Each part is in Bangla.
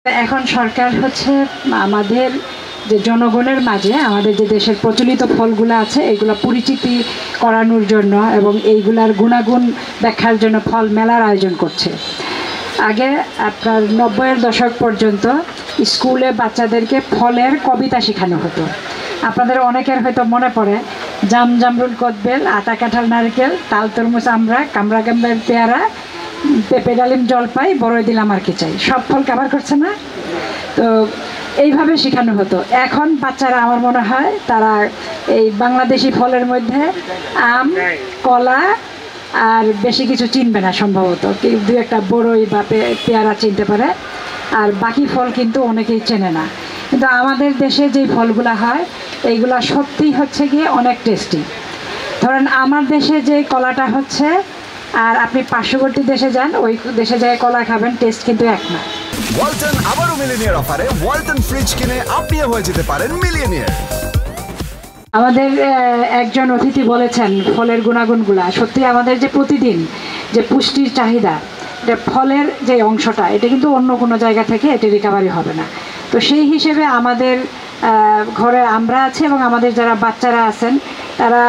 এখন সরকার হচ্ছে আমাদের যে জনগণের মাঝে আমাদের যে দেশের প্রচলিত ফলগুলো আছে এগুলো পরিচিতি করানোর জন্য এবং এইগুলার গুণাগুণ ব্যাখ্যার জন্য ফল মেলার আয়োজন করছে। আগে আপনার 90-এর দশক পর্যন্ত স্কুলে বাচ্চাদেরকে ফলের কবিতা শেখানো হতো। আপনাদের অনেকের হয়তো মনে পড়ে জাম জামরুল কদবেল আতা কাঁঠাল নারকেল তাল তরমুজ আমরা কামড়া কামড়া পেয়ারা পেঁপে ডালিম জলপাই বড়ই দিলাম আর কি চাই, সব ফল কভার করছে না? তো এইভাবে শেখানো হতো। এখন বাচ্চারা আমার মনে হয় তারা এই বাংলাদেশি ফলের মধ্যে আম কলা আর বেশি কিছু চিনবে না, সম্ভবত দু একটা বড়ই বা পেয়ারা চিনতে পারে, আর বাকি ফল কিন্তু অনেকেই চেনে না। কিন্তু আমাদের দেশে যেই ফলগুলো হয় এইগুলা সত্যিই হচ্ছে গিয়ে অনেক টেস্টি। ধরেন আমার দেশে যে কলাটা হচ্ছে আর আপনি পার্শ্ববর্তী দেশে যান, ওই দেশে যায় কলা খাবেন, টেস্ট কিন্তু এক না। ওয়ালটন আবারও মিলিয়নিয়ার অফারে ওয়ালটন ফ্রিজ কিনে আপনিও হয়ে যেতে পারেন মিলিয়নিয়ার। আমাদের একজন অতিথি বলেছেন ফলের গুণাগুণগুলা সত্যি, আমাদের যে প্রতিদিন যে পুষ্টির চাহিদা, এটা ফলের যে অংশটা এটা কিন্তু অন্য কোনো জায়গা থেকে এটা রিকভারি হবে না। তো সেই হিসেবে আমাদের ঘরে আমরা আছি এবং আমাদের যারা বাচ্চারা আছেন তারা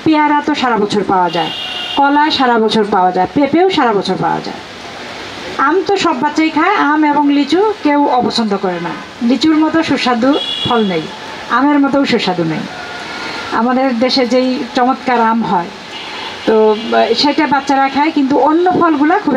পেয়ারা তো সারা বছর পাওয়া যায়, কলা সারা বছর পাওয়া যায়, পেঁপেও সারা বছর পাওয়া যায়। আম তো সব বাচ্চাই খায়, আম এবং লিচু কেউ অপছন্দ করে না। লিচুর মতো সুস্বাদু ফল নেই, আমের মতোও সুস্বাদু নেই। আমাদের দেশে যেই চমৎকার আম হয় তো সেটা বাচ্চারা খায়, কিন্তু অন্য ফলগুলো খুব